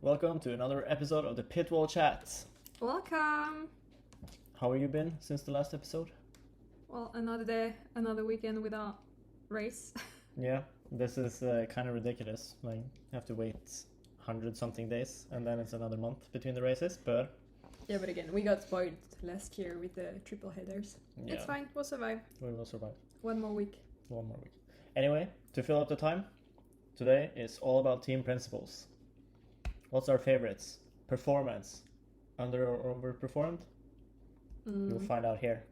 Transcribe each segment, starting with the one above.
Welcome to another episode of the Pitwall Chat. Welcome! How have you been since the last episode? Well, another day, another weekend without race. Yeah, this is kind of ridiculous. Like, you have to wait 100-something days and then it's another month between the races, but... Yeah, but again, we got spoiled last year with the triple headers. Yeah, It's fine, we'll survive. we will survive. One more week. One more week. Anyway, to fill up the time, today is all about team principles. What's our favorites? Performance. Under or overperformed? You'll find out here.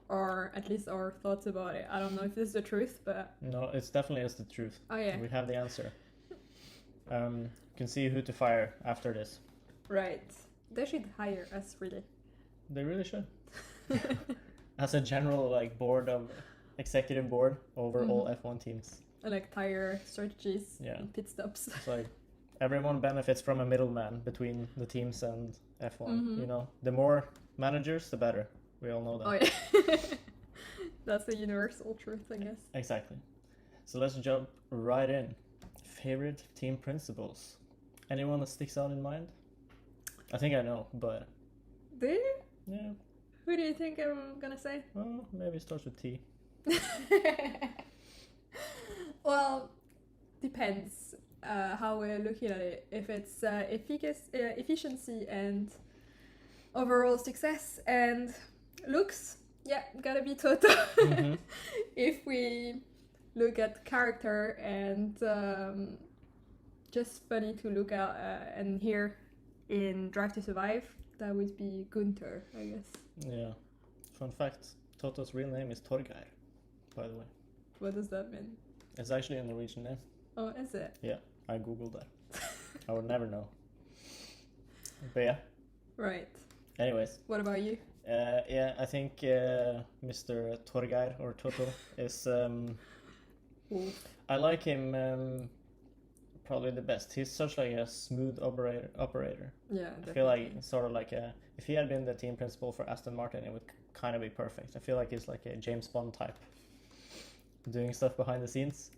Or at least our thoughts about it. I don't know if this is the truth, but... No, it's definitely is the truth. Oh yeah. We have the answer. You can see who to fire after this. Right. They should hire us, really. They really should. As a general executive board over all F1 teams. And like tire strategies, Yeah. and pit stops. It's like everyone benefits from a middleman between the teams and F1. You know, the more managers, the better. We all know that. Oh yeah. That's the universal truth, I guess. Exactly. So let's jump right in. Favorite team principles. Anyone that sticks out in mind? I think I know, but Do you? yeah. Who do you think I'm gonna say? Well, maybe it starts with T. Well, depends how we're looking at it. If it's efficiency and overall success and looks, yeah, gotta be Toto. If we look at character and just funny to look at and hear in Drive to Survive, that would be Gunther, I guess. Yeah. Fun fact, Toto's real name is Torgeir, by the way. What does that mean? It's actually a Norwegian name. Oh, is it? Yeah, I googled that. I would never know. But yeah, Right. anyways. What about you? Yeah, I think Mr. Torgeir, or Toto, is... I like him probably the best. He's such like a smooth operator. Yeah, I feel like sort of like if he had been the team principal for Aston Martin, it would kind of be perfect. I feel like he's like a James Bond type, doing stuff behind the scenes.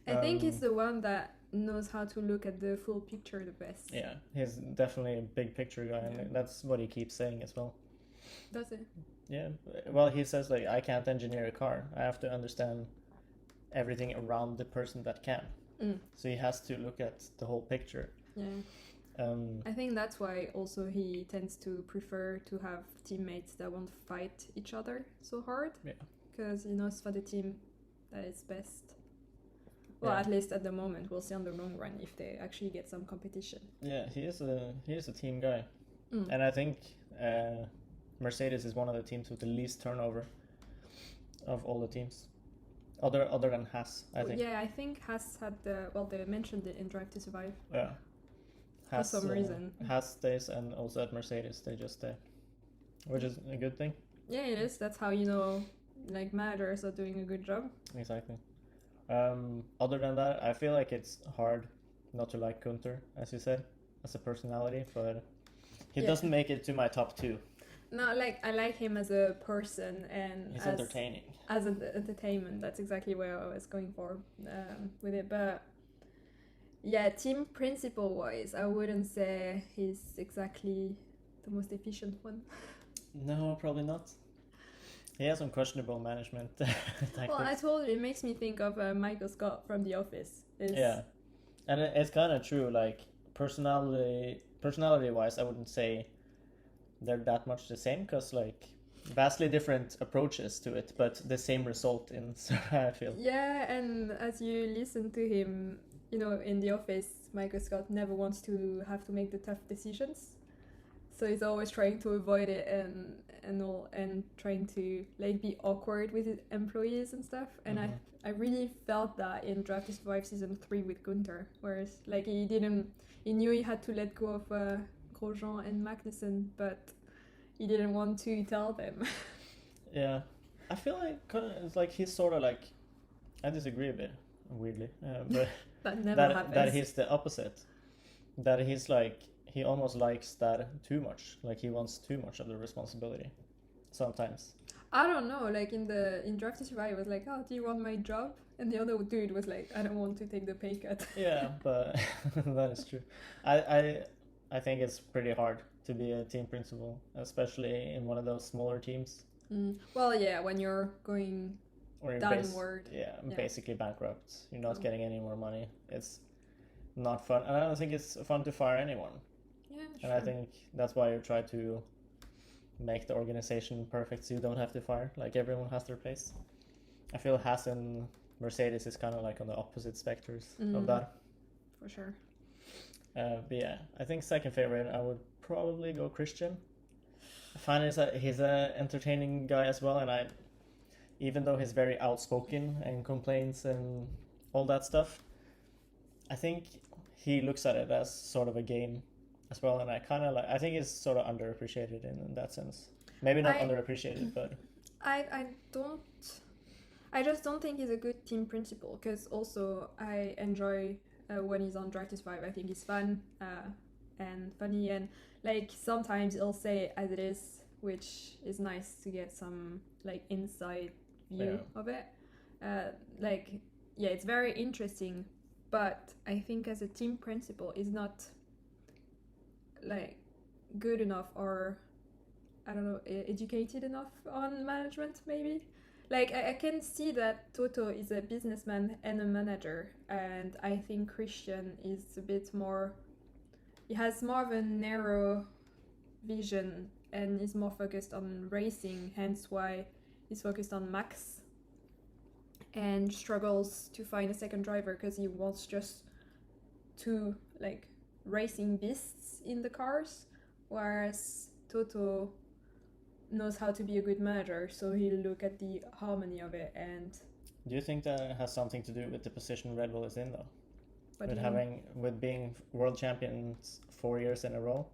I think he's the one that knows how to look at the full picture the best. Yeah, he's definitely a big picture guy, and that's what he keeps saying as well. Does it? Yeah, well, he says like, I can't engineer a car. I have to understand everything around the person that can. So he has to look at the whole picture. Yeah. I think that's why also he tends to prefer to have teammates that won't fight each other so hard. Yeah. Because he knows for the team that is best. Well, Yeah. at least at the moment, we'll see on the long run if they actually get some competition. Yeah, he is a team guy, and I think Mercedes is one of the teams with the least turnover of all the teams, other than Haas, I think. Yeah, I think Haas had they mentioned it in Drive to Survive. Yeah. Haas, For some reason. Haas stays, and also at Mercedes they just stay, which is a good thing. Yeah, it is. That's how you know, like, managers are doing a good job. Exactly. Other than that, I feel like it's hard not to like Gunther, as you said, as a personality, but he doesn't make it to my top 2. No, like, I like him as a person and He's as entertaining. As an entertainment. That's exactly where I was going for with it. But yeah, team principle wise, I wouldn't say he's exactly the most efficient one. No, probably not. He has some questionable management tactics. Well, I told you, it makes me think of Michael Scott from The Office. Yeah, and it's kind of true. Like personality-wise, I wouldn't say they're that much the same, because like vastly different approaches to it, but the same result in. So I feel. Yeah, and as you listen to him, you know, in The Office, Michael Scott never wants to have to make the tough decisions. So he's always trying to avoid it and trying to like be awkward with his employees and stuff. And I really felt that in Drive to Survive season 3 with Gunther, whereas like he knew he had to let go of Grosjean and Magnussen, but he didn't want to tell them. Yeah, I feel like it's like he's sort of like, I disagree a bit weirdly, but that never happens. That he's the opposite. That he's like, he almost likes that too much. Like he wants too much of the responsibility sometimes. I don't know. Like in Drive to Survive, I was like, "Oh, do you want my job?" And the other dude was like, "I don't want to take the pay cut." Yeah, but that is true. I, I I think it's pretty hard to be a team principal, especially in one of those smaller teams. Well, yeah, when you're going Or you're downward. Yeah, Yeah. basically bankrupt. You're not Oh. getting any more money. It's not fun, and I don't think it's fun to fire anyone. Yeah, And I think that's why you try to make the organization perfect, so you don't have to fire. Like everyone has their place. I feel Haas and Mercedes is kind of like on the opposite specters of that. For sure. But yeah, I think second favorite I would probably go Christian. I find he's a entertaining guy as well, and even though he's very outspoken and complains and all that stuff, I think he looks at it as sort of a game as well, and I think he's sort of underappreciated in that sense. Maybe not underappreciated, but I just don't think he's a good team principal, because also I enjoy when he's on Drive to Survive. I think he's fun and funny, and like sometimes he'll say it as it is, which is nice to get some like inside view of it. It's very interesting, but I think as a team principal is not like good enough, or I don't know, educated enough on management maybe. Like I can see that Toto is a businessman and a manager, and I think Christian is a bit more, he has more of a narrow vision and is more focused on racing, hence why he's focused on Max and struggles to find a second driver because he wants just two like racing beasts in the cars, whereas Toto knows how to be a good manager, so he'll look at the harmony of it. And do you think that has something to do with the position Red Bull is in, though? With being world champions 4 years in a row,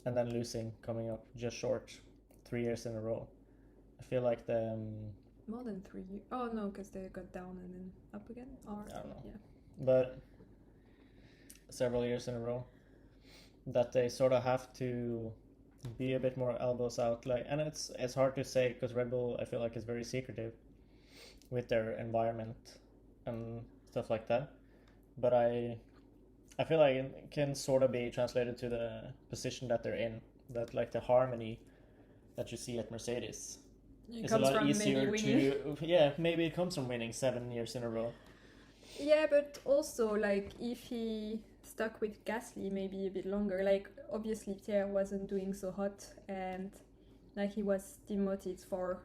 and then losing, coming up just short 3 years in a row. I feel like the more than 3 years. Oh no, because they got down and then up again. Or I don't know. Yeah. But several years in a row, that they sort of have to be a bit more elbows out. Like, and it's hard to say because Red Bull, I feel like, is very secretive with their environment and stuff like that. But I feel like it can sort of be translated to the position that they're in. That like the harmony that you see at Mercedes is a lot easier to. Yeah, maybe it comes from winning 7 years in a row. Yeah, but also like if he stuck with Gasly maybe a bit longer, like obviously Pierre wasn't doing so hot and like he was demoted for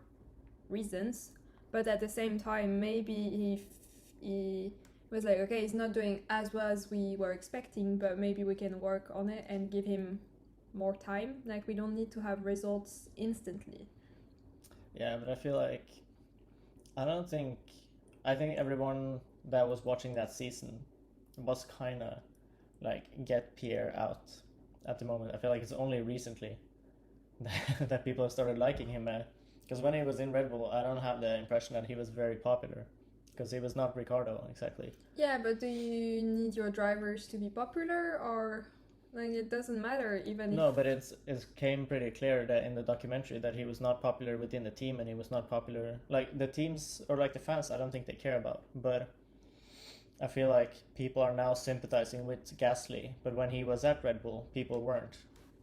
reasons, but at the same time maybe if he was like, okay, he's not doing as well as we were expecting, but maybe we can work on it and give him more time. Like we don't need to have results instantly. Yeah, but I feel like I think everyone that was watching that season was kind of like get Pierre out at the moment. I feel like it's only recently that people have started liking him, because when he was in Red Bull, I don't have the impression that he was very popular, because he was not Ricardo exactly. Yeah, but do you need your drivers to be popular, or like it doesn't matter even No, but it came pretty clear that in the documentary that he was not popular within the team, and he was not popular like the teams or like the fans. I don't think they care about, but I feel like people are now sympathizing with Gasly, but when he was at Red Bull, people weren't.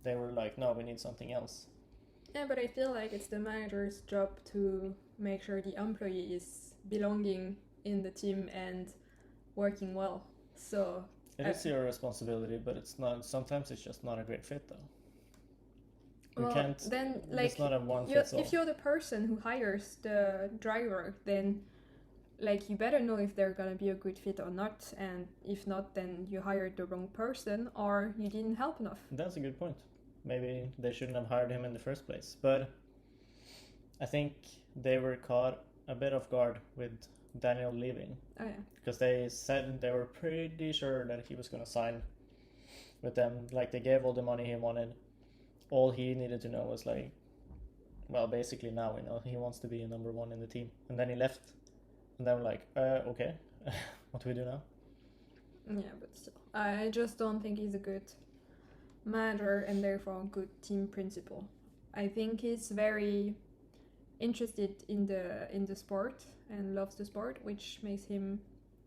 They were like, no, we need something else. Yeah, but I feel like it's the manager's job to make sure the employee is belonging in the team and working well. So it is your responsibility, but it's not. Sometimes it's just not a great fit, though. You can't. Then, like, it's not a one fits all. If you're the person who hires the driver, then like you better know if they're gonna be a good fit or not, and if not, then you hired the wrong person or you didn't help enough. That's a good point. Maybe they shouldn't have hired him in the first place, but I think they were caught a bit off guard with Daniel leaving. Oh yeah. Because they said they were pretty sure that he was gonna sign with them. Like they gave all the money he wanted. All he needed to know was like, well, basically now we know he wants to be a number one in the team, and then he left. And then we're like, okay, what do we do now? Yeah, but still, I just don't think he's a good manager and therefore a good team principal. I think he's very interested in the sport and loves the sport, which makes him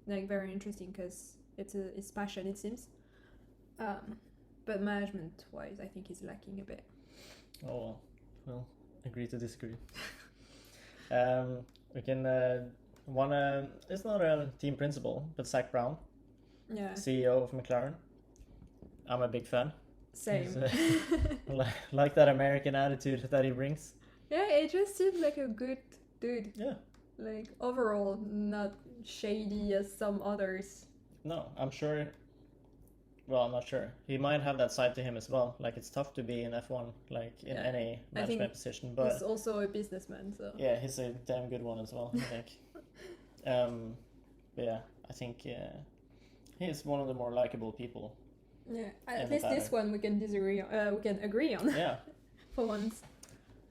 like very interesting because it's his passion, it seems. But management wise, I think he's lacking a bit. Oh, well, agree to disagree. We can it's not a team principal, but Zach Brown, Yeah, CEO of McLaren. I'm a big fan. same. Like that American attitude that he brings. Yeah, it just seems like a good dude. Yeah. Like overall, not shady as some others. No, I'm sure. Well, I'm not sure. He might have that side to him as well. Like, it's tough to be in F1, like in Yeah. any management position. But He's also a businessman, so yeah, he's a damn good one as well, I think. But yeah, I think he's one of the more likable people. yeah. At least this one we can disagree. We can agree on. Yeah. For once.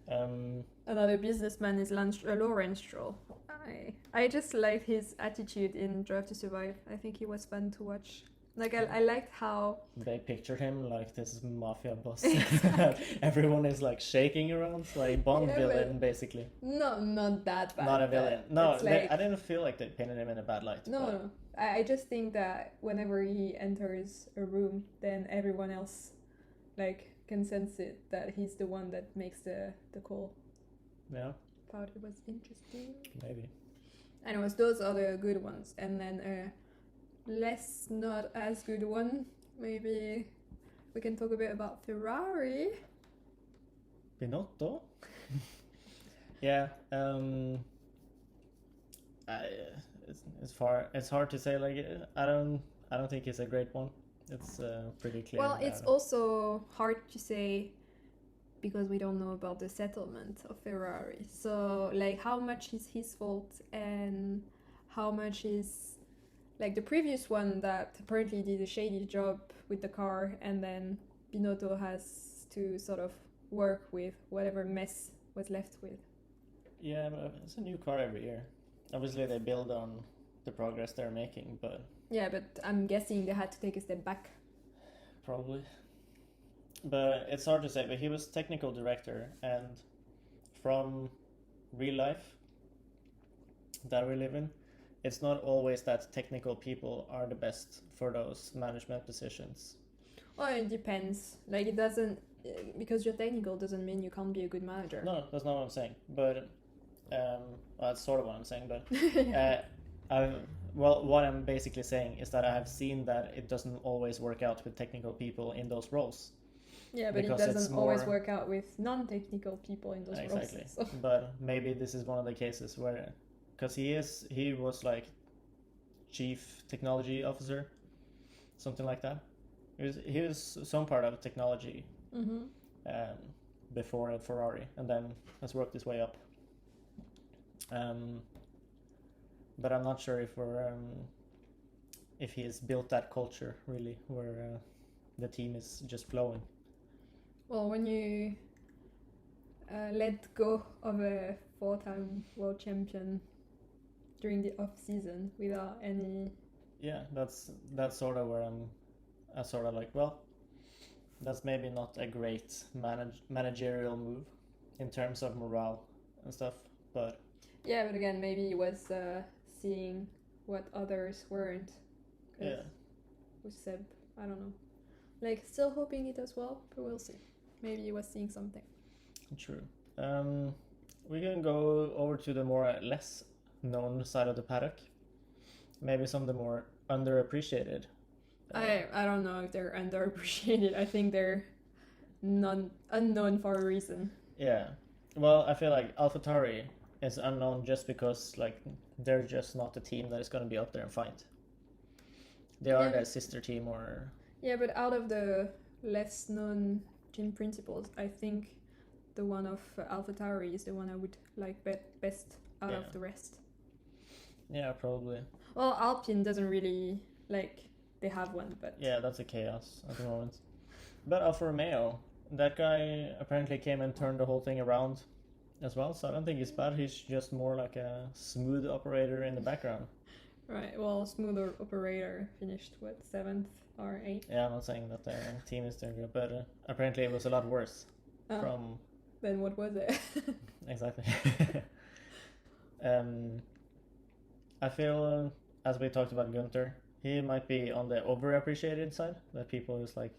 Um, Another businessman is Lawrence Stroll. I just liked his attitude in Drive to Survive. I think he was fun to watch. Like I liked how they pictured him like this mafia boss. Exactly. Everyone is like shaking around, like Bond Yeah, villain, basically. no, not that bad. Not a villain. No, it's like, I didn't feel like they painted him in a bad light. no, but- no. I just think that whenever he enters a room, then everyone else like can sense it that he's the one that makes the call. Yeah, Thought it was interesting. maybe. Anyways, those are the good ones, and then a less not as good one. Maybe we can talk a bit about Ferrari. Binotto? Yeah, it's hard to say. Like, I don't think it's a great one. It's pretty clear. Well, it's also hard to say because we don't know about the settlement of Ferrari. So, like, how much is his fault and how much is like the previous one that apparently did a shady job with the car, and then Binotto has to sort of work with whatever mess was left with. Yeah, but it's a new car every year. Obviously, they build on the progress they're making, but Yeah, but I'm guessing they had to take a step back. probably. But it's hard to say. But he was technical director, and from real life that we live in, it's not always that technical people are the best for those management positions. Well, it depends. Like, it doesn't, because you're technical doesn't mean you can't be a good manager. No, that's not what I'm saying. But well, that's sort of what I'm saying. But what I'm basically saying is that I have seen that it doesn't always work out with technical people in those roles. Yeah, but Because it it's doesn't always more- work out with non-technical people in those Exactly. roles. So. But maybe this is one of the cases where, because he was like chief technology officer, something like that. He was some part of technology Mm-hmm. before at Ferrari, and then has worked his way up. But I'm not sure if he has built that culture really, where the team is just flowing. Well, when you let go of a 4-time world champion during the off season without any, Yeah, that's sort of where I sort of like, well, that's maybe not a great managerial move in terms of morale and stuff, but yeah, but again, maybe he was seeing what others weren't. 'Cause yeah, with Seb, I don't know. Like, still hoping he does well, but we'll see. Maybe he was seeing something. true. We can go over to the more less known side of the paddock. Maybe some of the more underappreciated. I don't know if they're underappreciated. I think they're unknown for a reason. Yeah. Well, I feel like AlphaTauri is unknown just because like they're just not the team that is going to be up there and fight. They are Yeah. the sister team or Yeah, but out of the less known team principles, I think the one of AlphaTauri is the one I would like best out Yeah. of the rest. yeah, probably. Well, Alpine doesn't really like they have one, but Yeah, that's a chaos at the moment. But Alfa Romeo, that guy apparently came and turned the whole thing around as well, so I don't think he's bad. He's just more like a smooth operator in the background. right. Well, smoother operator finished what 7th or 8th. Yeah, I'm not saying that their team is doing good, but apparently it was a lot worse Oh. from then what was it? Exactly. I feel, as we talked about Gunther, he might be on the overappreciated side. That people is like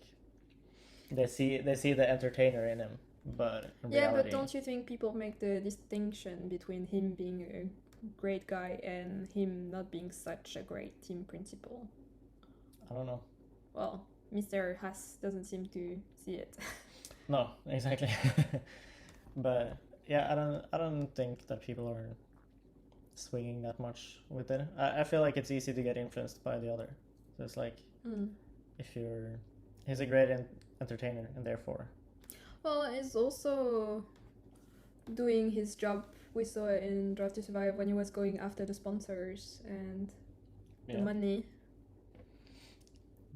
they see the entertainer in him, but in Yeah, reality, but don't you think people make the distinction between him being a great guy and him not being such a great team principal? I don't know. Well, Mr. Haas doesn't seem to see it. No, exactly. But yeah, I don't think that people are swinging that much with it. I feel like it's easy to get influenced by the other. So it's like if he's a great entertainer, and therefore. Well, he's also doing his job. We saw it in Drive to Survive when he was going after the sponsors and the money.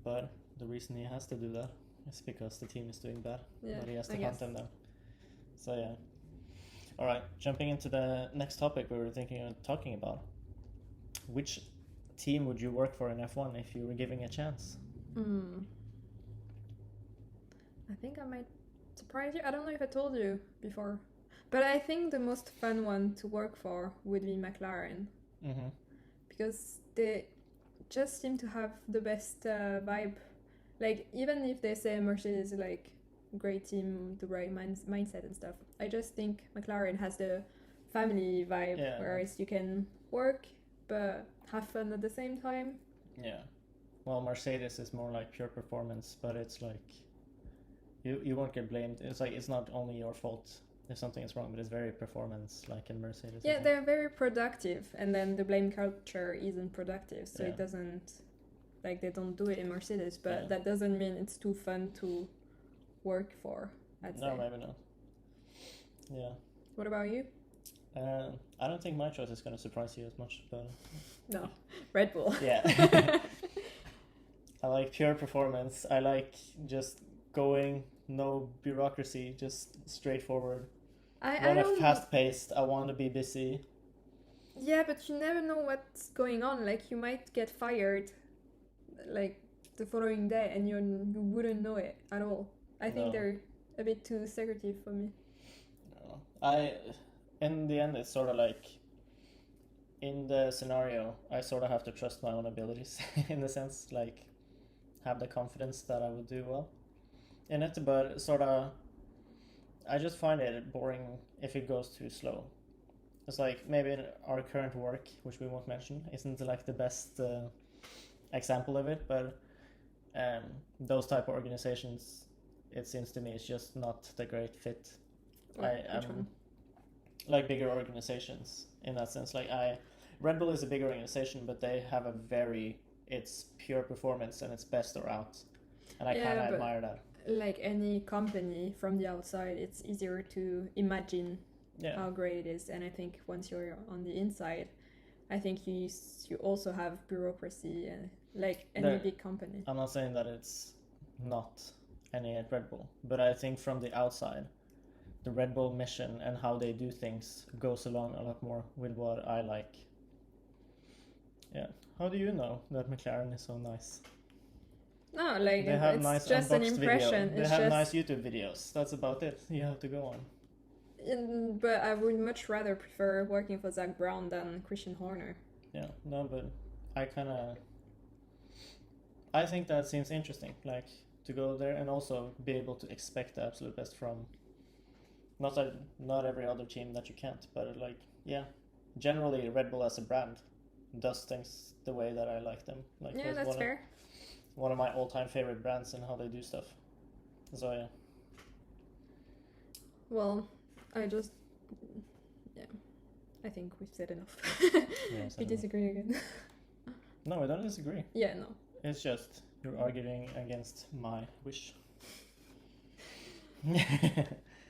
But the reason he has to do that is because the team is doing bad. Yeah, but he has to I hunt guess. them down. So yeah. All right, jumping into the next topic we were thinking of talking about. Which team would you work for in F1 if you were giving a chance? I think I might surprise you. I don't know if I told you before, but I think the most fun one to work for would be McLaren. Mm-hmm. Because they just seem to have the best vibe. Like, even if they say Mercedes is like great team, the right mindset and stuff, I just think McLaren has the family vibe, whereas you can work but have fun at the same time. Yeah. Well, Mercedes is more like pure performance, but it's like you won't get blamed. It's like it's not only your fault if something is wrong, but it's very performance like in Mercedes. Yeah, they're very productive, and then the blame culture isn't productive, so it doesn't, like, they don't do it in Mercedes, but that doesn't mean it's too fun to work for, I'd say. No, maybe not. Yeah. What about you? I don't think my choice is going to surprise you as much, but... No, Red Bull. Yeah. I like pure performance. I like just going, no bureaucracy, just straightforward. I want fast-paced. I want to be busy. Yeah, but you never know what's going on. Like, you might get fired, like, the following day, and you wouldn't know it at all. I think they're a bit too secretive for me. No. In the end, it's sort of like, in the scenario, I sort of have to trust my own abilities, in a sense, like, have the confidence that I would do well in it, but sort of, I just find it boring if it goes too slow. It's like, maybe our current work, which we won't mention, isn't like the best example of it, but those type of organizations, it seems to me, it's just not the great fit. Which one? Like bigger organizations in that sense. Like Red Bull is a big organization, but they have it's pure performance and it's best or out, and I kind of admire that. Like any company from the outside, it's easier to imagine how great it is, and I think once you're on the inside, I think you also have bureaucracy, like any big company. I'm not saying that it's not any at Red Bull, but I think from the outside, the Red Bull mission and how they do things goes along a lot more with what I like. Yeah. How do you know that McLaren is so nice? No, like, they have it's nice just an unboxed impression. Video. They have nice YouTube videos. That's about it. You have to go on. But I would much rather prefer working for Zach Brown than Christian Horner. Yeah, no, but I think that seems interesting, like, to go there and also be able to expect the absolute best from, not every other team that you can't, but like, generally Red Bull as a brand does things the way that I like them. Like, yeah, that's fair. One of my all-time favorite brands and how they do stuff. So yeah. Well, I think we've said enough. We disagree again. No, we don't disagree. Yeah, no. It's just you're arguing against my wish.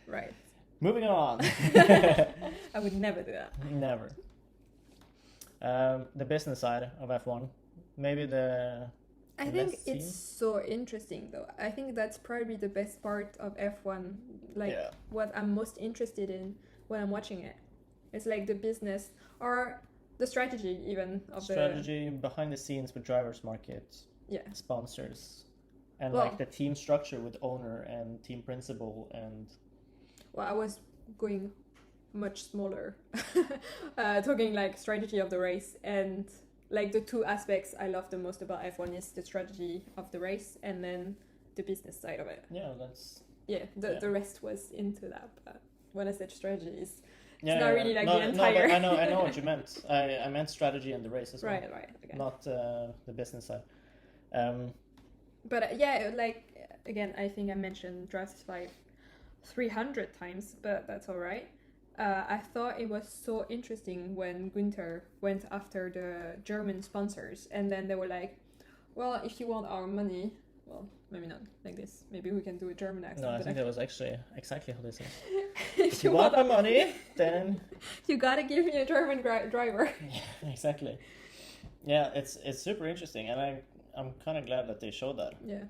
Right. Moving on. I would never do that. Never. The business side of F1. Maybe I think it's so interesting, though. I think that's probably the best part of F1. Like, what I'm most interested in when I'm watching it. It's like the business or the strategy, even of strategy behind the scenes with drivers market, sponsors, and like the team structure with owner and team principal and Well, I was going much smaller, talking like strategy of the race, and like the two aspects I love the most about F1 is the strategy of the race and then the business side of it. Yeah, that's The rest was into that, but when I said strategy, it's yeah, not really like no, the entire. No, but I know what you meant. I meant strategy in the race as well. Right, okay. Not the business side. But like again, I think I mentioned Drive 300 times, but that's all right. I thought it was so interesting when Günther went after the German sponsors, and then they were like, well, if you want our money, well, maybe not like this. Maybe we can do a German accent. No, I think that was actually exactly how they said. If you want my money, then you gotta give me a German driver. Yeah, exactly. Yeah, it's super interesting, and I'm kind of glad that they showed that. Yeah.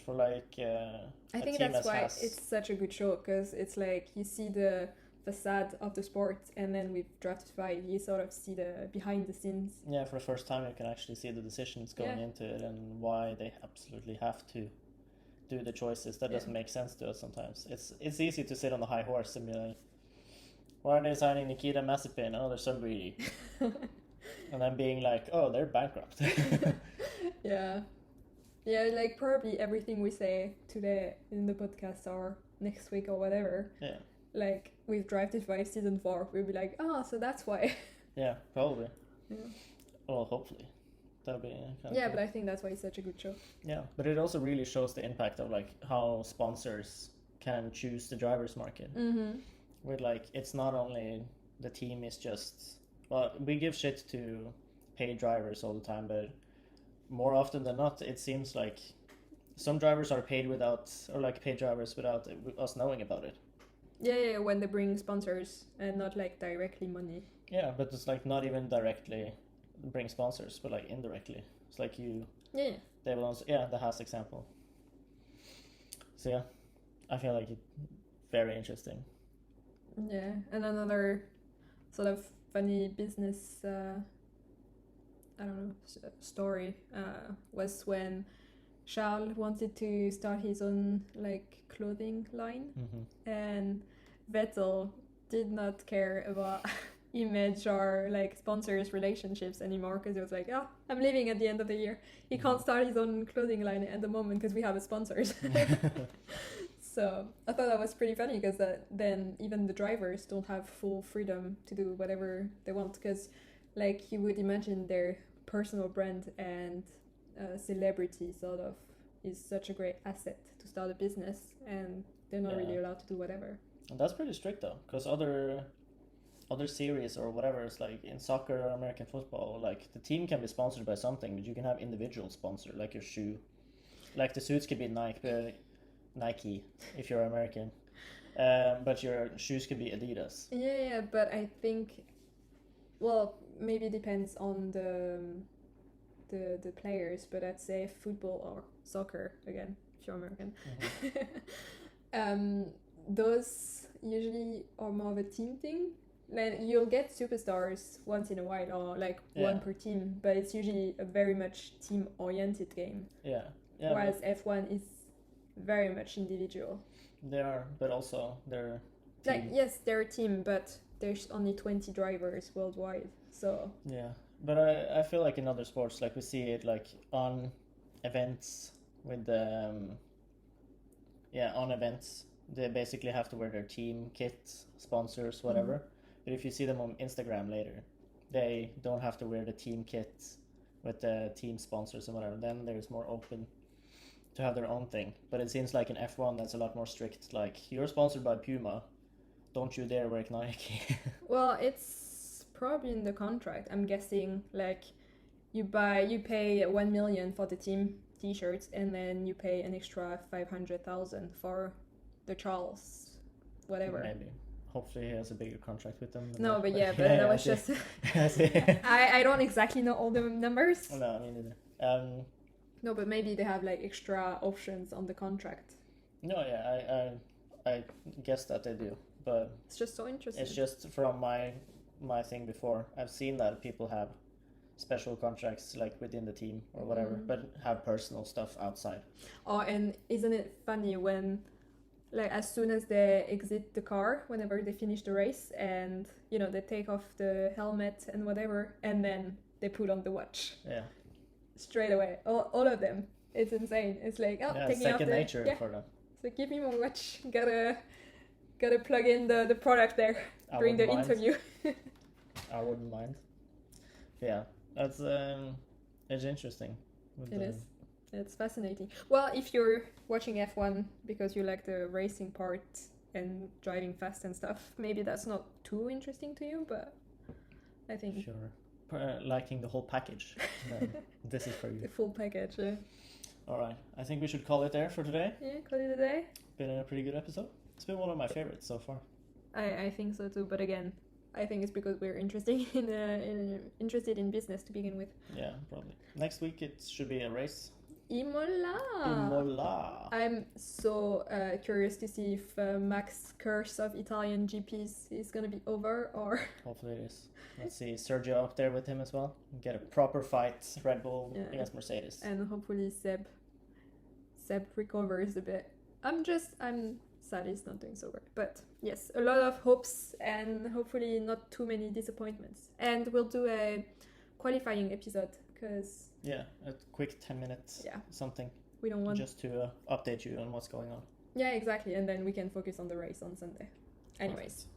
For like, I think that's why it's such a good show, because it's like you see the facade of the sport, and then with Draftify you sort of see the behind the scenes. Yeah, for the first time you can actually see the decisions going into it and why they absolutely have to do the choices. That doesn't make sense to us sometimes. It's easy to sit on the high horse and be like, why are they signing Nikita Mazepin? Oh, they're so greedy. And then being like, oh, they're bankrupt. Yeah, like probably everything we say today in the podcast or next week or whatever. Yeah. Like with Drive to 5 season 4, we'll be like, oh, so that's why. Yeah, probably. Yeah. Well, hopefully. That'll be kind of cool. But I think that's why it's such a good show. Yeah, but it also really shows the impact of like how sponsors can choose the drivers market. Mm-hmm. With like, it's not only the team is just, well, we give shit to paid drivers all the time, but more often than not, it seems like some drivers are paid without, or like paid drivers without us knowing about it. Yeah, when they bring sponsors and not like directly money. Yeah, but it's like not even directly bring sponsors, but like indirectly. It's like you. Yeah. They will also, the Haas example. So yeah, I feel like it's very interesting. Yeah, and another sort of funny business, story was when Charles wanted to start his own like clothing line, and Vettel did not care about image or like sponsors relationships anymore, because it was like, oh, I'm leaving at the end of the year. He can't start his own clothing line at the moment because we have a sponsors. So I thought that was pretty funny, because then even the drivers don't have full freedom to do whatever they want, because like you would imagine their personal brand and celebrity sort of is such a great asset to start a business, and they're not really allowed to do whatever. And that's pretty strict though, because other series or whatever, it's like in soccer or American football, like the team can be sponsored by something, but you can have individual sponsor, like your shoe, like the suits could be Nike if you're American, but your shoes could be Adidas. Yeah, but I think, well, maybe it depends on the players, but I'd say football or soccer, again, if you're American. Those usually are more of a team thing. Like you'll get superstars once in a while, or like one per team, but it's usually a very much team oriented game. Whereas F1 is very much individual. They are, but also they're team. Like, yes, they're a team, but there's only 20 drivers worldwide, so but I feel like in other sports, like we see it like on events with on events they basically have to wear their team kit, sponsors, whatever. But if you see them on Instagram later, they don't have to wear the team kit with the team sponsors and whatever. Then there's more open to have their own thing. But it seems like in F1 that's a lot more strict. Like, you're sponsored by Puma, don't you dare wear Nike. Well, it's probably in the contract, I'm guessing. Like, you pay 1 million for the team t-shirts, and then you pay an extra 500,000 for the Charles whatever. Maybe. Hopefully he has a bigger contract with them. No, but that was just... I don't exactly know all the numbers. No, me neither. No, but maybe they have like extra options on the contract. No, I guess that they do, but... It's just so interesting. It's just from my thing before. I've seen that people have special contracts like within the team or whatever, but have personal stuff outside. Oh, and isn't it funny when like as soon as they exit the car, whenever they finish the race, and you know they take off the helmet and whatever, and then they put on the watch. Yeah. Straight away, all of them. It's insane. It's like taking second off nature for them. So give me my watch. Gotta plug in the product there during the interview. I wouldn't mind. Yeah, that's it's interesting. It is. It's fascinating. Well, if you're watching F1 because you like the racing part and driving fast and stuff, maybe that's not too interesting to you, but I think... Sure. Liking the whole package, this is for you. The full package, yeah. Alright, I think we should call it there for today. Yeah, call it a day. Been a pretty good episode. It's been one of my favorites so far. I think so too, but again, I think it's because we're interested in business to begin with. Yeah, probably. Next week it should be a race. Imola! I'm so curious to see if Max's curse of Italian GPs is gonna be over, or... Hopefully it is. Let's see Sergio up there with him as well. Get a proper fight, Red Bull against Mercedes. And hopefully Seb recovers a bit. I'm sad he's not doing so great. But yes, a lot of hopes and hopefully not too many disappointments. And we'll do a qualifying episode because... Yeah, a quick 10 minutes something. We don't want... Just to update you on what's going on. Yeah, exactly. And then we can focus on the race on Sunday. Anyways,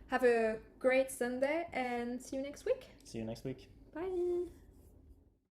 have a great Sunday and see you next week. See you next week. Bye.